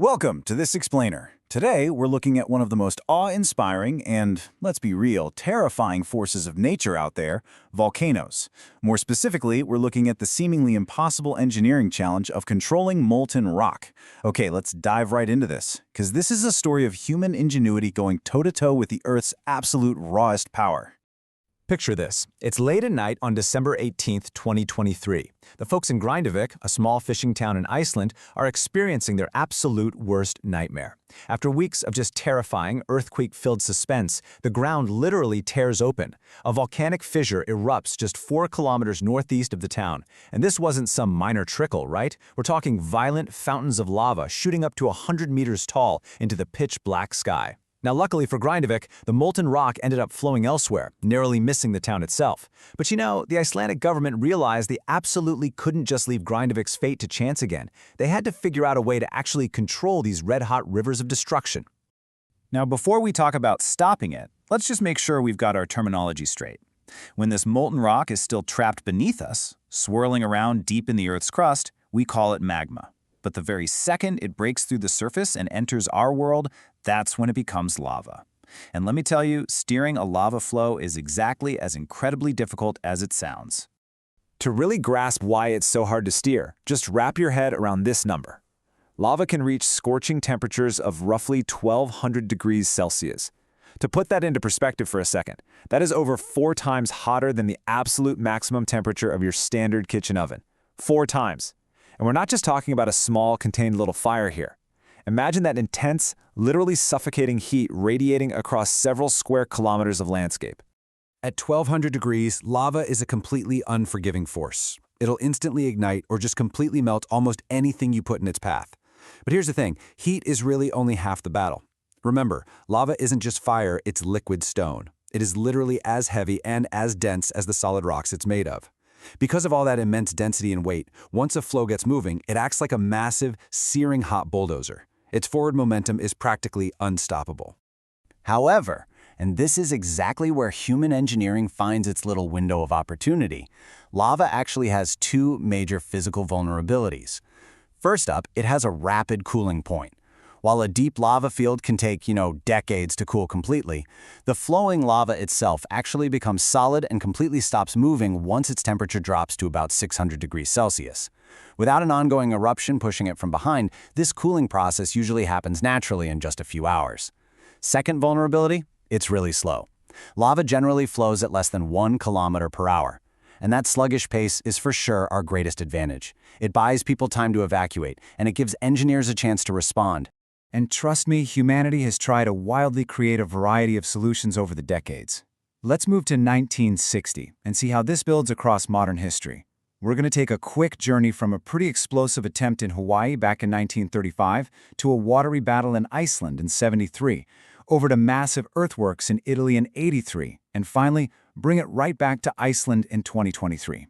Welcome to This Explainer. Today, we're looking at one of the most awe-inspiring and, let's be real, terrifying forces of nature out there, volcanoes. More specifically, we're looking at the seemingly impossible engineering challenge of controlling molten rock. Okay, let's dive right into this, because this is a story of human ingenuity going toe-to-toe with the Earth's absolute rawest power. Picture this. It's late at night on December 18th, 2023. The folks in Grindavik, a small fishing town in Iceland, are experiencing their absolute worst nightmare. After weeks of just terrifying, earthquake-filled suspense, the ground literally tears open. A volcanic fissure erupts just 4 kilometers northeast of the town. And this wasn't some minor trickle, right? We're talking violent fountains of lava shooting up to 100 meters tall into the pitch-black sky. Now, luckily for Grindavik, the molten rock ended up flowing elsewhere, narrowly missing the town itself. But you know, the Icelandic government realized they absolutely couldn't just leave Grindavik's fate to chance again. They had to figure out a way to actually control these red-hot rivers of destruction. Now, before we talk about stopping it, let's just make sure we've got our terminology straight. When this molten rock is still trapped beneath us, swirling around deep in the Earth's crust, we call it magma. But the very second it breaks through the surface and enters our world, that's when it becomes lava. And let me tell you, steering a lava flow is exactly as incredibly difficult as it sounds. To really grasp why it's so hard to steer, just wrap your head around this number. Lava can reach scorching temperatures of roughly 1,200 degrees Celsius. To put that into perspective for a second, that is over 4 times hotter than the absolute maximum temperature of your standard kitchen oven. 4 times. And we're not just talking about a small, contained little fire here. Imagine that intense, literally suffocating heat radiating across several square kilometers of landscape. At 1,200 degrees, lava is a completely unforgiving force. It'll instantly ignite or just completely melt almost anything you put in its path. But here's the thing, heat is really only half the battle. Remember, lava isn't just fire, it's liquid stone. It is literally as heavy and as dense as the solid rocks it's made of. Because of all that immense density and weight, once a flow gets moving, it acts like a massive, searing hot bulldozer. Its forward momentum is practically unstoppable. However, and this is exactly where human engineering finds its little window of opportunity, lava actually has 2 major physical vulnerabilities. First up, it has a rapid cooling point. While a deep lava field can take, decades to cool completely, the flowing lava itself actually becomes solid and completely stops moving once its temperature drops to about 600 degrees Celsius. Without an ongoing eruption pushing it from behind, this cooling process usually happens naturally in just a few hours. Second vulnerability? It's really slow. Lava generally flows at less than 1 kilometer per hour. And that sluggish pace is for sure our greatest advantage. It buys people time to evacuate, and it gives engineers a chance to respond. And trust me, humanity has tried to wildly create a variety of solutions over the decades. Let's move to 1960 and see how this builds across modern history. We're going to take a quick journey from a pretty explosive attempt in Hawaii back in 1935 to a watery battle in Iceland in 73, over to massive earthworks in Italy in 83, and finally, bring it right back to Iceland in 2023.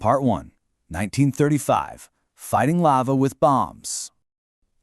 Part 1. 1935. Fighting lava with bombs.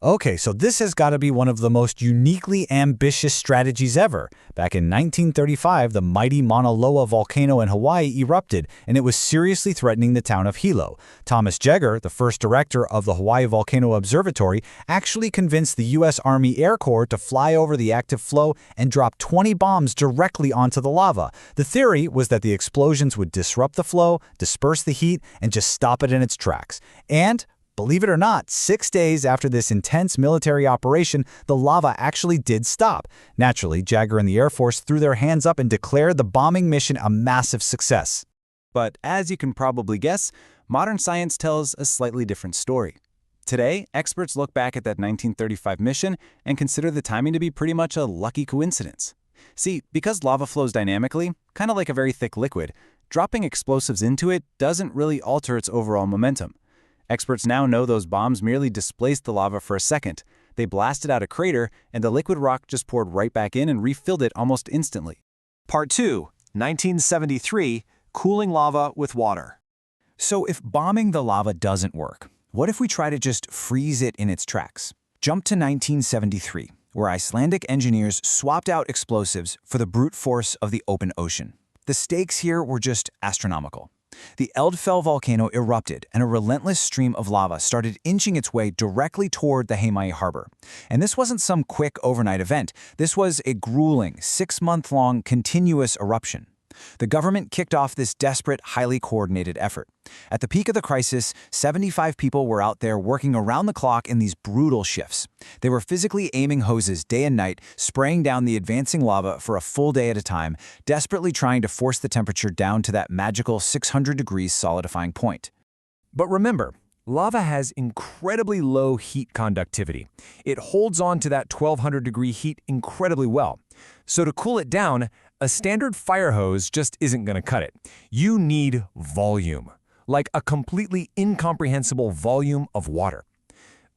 Okay, so this has got to be one of the most uniquely ambitious strategies ever. Back in 1935, the mighty Mauna Loa volcano in Hawaii erupted, and it was seriously threatening the town of Hilo. Thomas Jagger, the first director of the Hawaii Volcano Observatory, actually convinced the U.S. Army Air Corps to fly over the active flow and drop 20 bombs directly onto the lava. The theory was that the explosions would disrupt the flow, disperse the heat, and just stop it in its tracks. And believe it or not, 6 days after this intense military operation, the lava actually did stop. Naturally, Jagger and the Air Force threw their hands up and declared the bombing mission a massive success. But as you can probably guess, modern science tells a slightly different story. Today, experts look back at that 1935 mission and consider the timing to be pretty much a lucky coincidence. See, because lava flows dynamically, kind of like a very thick liquid, dropping explosives into it doesn't really alter its overall momentum. Experts now know those bombs merely displaced the lava for a second. They blasted out a crater, and the liquid rock just poured right back in and refilled it almost instantly. Part 2. 1973. Cooling lava with water. So if bombing the lava doesn't work, what if we try to just freeze it in its tracks? Jump to 1973, where Icelandic engineers swapped out explosives for the brute force of the open ocean. The stakes here were just astronomical. The Eldfell volcano erupted, and a relentless stream of lava started inching its way directly toward the Heimaey harbor. And this wasn't some quick overnight event. This was a grueling, 6-month-long continuous eruption. The government kicked off this desperate, highly coordinated effort. At the peak of the crisis, 75 people were out there working around the clock in these brutal shifts. They were physically aiming hoses day and night, spraying down the advancing lava for a full day at a time, desperately trying to force the temperature down to that magical 600 degrees solidifying point. But remember, lava has incredibly low heat conductivity. It holds on to that 1200-degree heat incredibly well. So to cool it down, a standard fire hose just isn't going to cut it. You need volume, like a completely incomprehensible volume of water.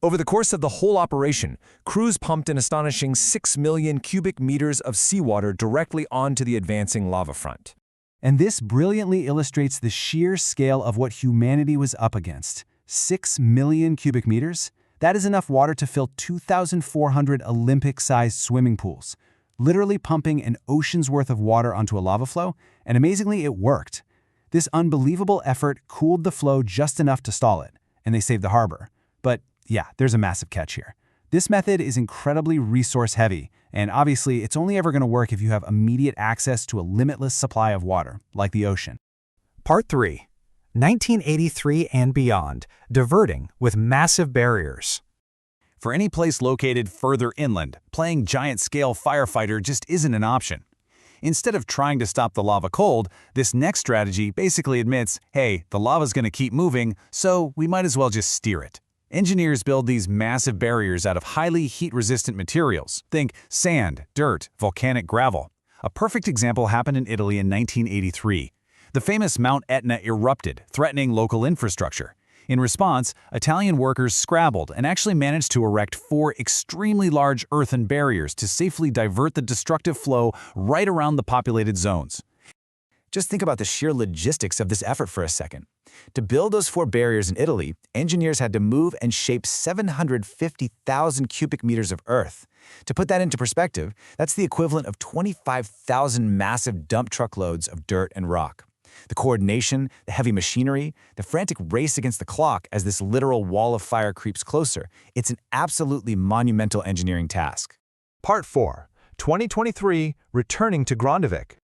Over the course of the whole operation, crews pumped an astonishing 6 million cubic meters of seawater directly onto the advancing lava front. And this brilliantly illustrates the sheer scale of what humanity was up against. 6 million cubic meters? That is enough water to fill 2,400 Olympic-sized swimming pools, literally pumping an ocean's worth of water onto a lava flow, and amazingly, it worked. This unbelievable effort cooled the flow just enough to stall it, and they saved the harbor. But yeah, there's a massive catch here. This method is incredibly resource-heavy, and obviously, it's only ever going to work if you have immediate access to a limitless supply of water, like the ocean. Part 3. 1983 and beyond, diverting with massive barriers. For any place located further inland, playing giant-scale firefighter just isn't an option. Instead of trying to stop the lava cold, this next strategy basically admits, hey, the lava's going to keep moving, so we might as well just steer it. Engineers build these massive barriers out of highly heat-resistant materials. Think sand, dirt, volcanic gravel. A perfect example happened in Italy in 1983. The famous Mount Etna erupted, threatening local infrastructure. In response, Italian workers scrabbled and actually managed to erect 4 extremely large earthen barriers to safely divert the destructive flow right around the populated zones. Just think about the sheer logistics of this effort for a second. To build those 4 barriers in Italy, engineers had to move and shape 750,000 cubic meters of earth. To put that into perspective, that's the equivalent of 25,000 massive dump truck loads of dirt and rock. The coordination, the heavy machinery, the frantic race against the clock as this literal wall of fire creeps closer, it's an absolutely monumental engineering task. Part 4. 2023, returning to Grindavik.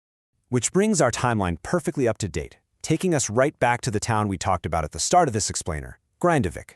Which brings our timeline perfectly up to date, taking us right back to the town we talked about at the start of this explainer, Grindavik.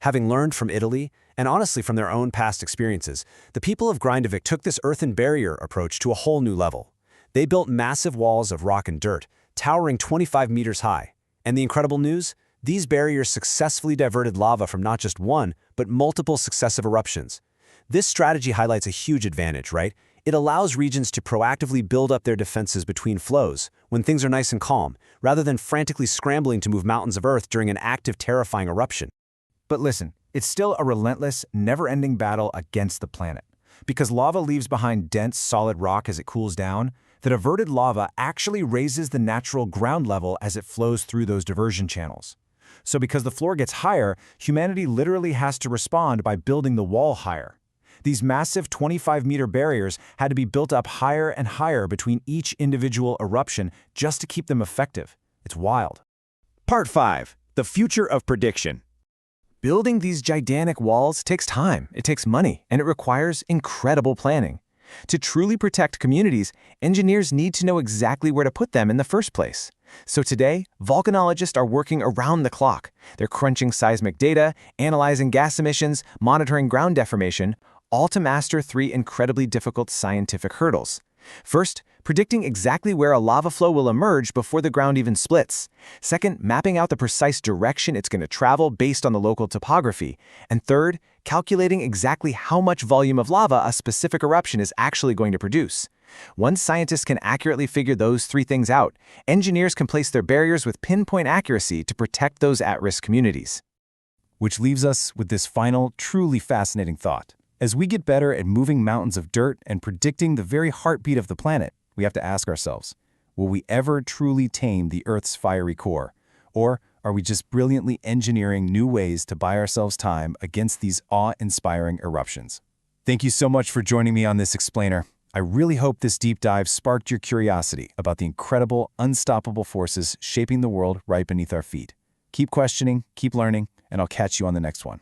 Having learned from Italy, and honestly from their own past experiences, the people of Grindavik took this earthen barrier approach to a whole new level. They built massive walls of rock and dirt, towering 25 meters high. And the incredible news? These barriers successfully diverted lava from not just one, but multiple successive eruptions. This strategy highlights a huge advantage, right? It allows regions to proactively build up their defenses between flows, when things are nice and calm, rather than frantically scrambling to move mountains of earth during an active, terrifying eruption. But listen, it's still a relentless, never-ending battle against the planet. Because lava leaves behind dense, solid rock as it cools down, the diverted lava actually raises the natural ground level as it flows through those diversion channels. So because the floor gets higher, humanity literally has to respond by building the wall higher. These massive 25-meter barriers had to be built up higher and higher between each individual eruption just to keep them effective. It's wild. Part 5. The future of prediction. Building these gigantic walls takes time, it takes money, and it requires incredible planning. To truly protect communities, engineers need to know exactly where to put them in the first place. So today, volcanologists are working around the clock. They're crunching seismic data, analyzing gas emissions, monitoring ground deformation, all to master 3 incredibly difficult scientific hurdles. First, predicting exactly where a lava flow will emerge before the ground even splits. Second, mapping out the precise direction it's going to travel based on the local topography. And third, calculating exactly how much volume of lava a specific eruption is actually going to produce. Once scientists can accurately figure those 3 things out, engineers can place their barriers with pinpoint accuracy to protect those at-risk communities. Which leaves us with this final, truly fascinating thought. As we get better at moving mountains of dirt and predicting the very heartbeat of the planet, we have to ask ourselves, will we ever truly tame the Earth's fiery core? Or are we just brilliantly engineering new ways to buy ourselves time against these awe-inspiring eruptions? Thank you so much for joining me on this explainer. I really hope this deep dive sparked your curiosity about the incredible, unstoppable forces shaping the world right beneath our feet. Keep questioning, keep learning, and I'll catch you on the next one.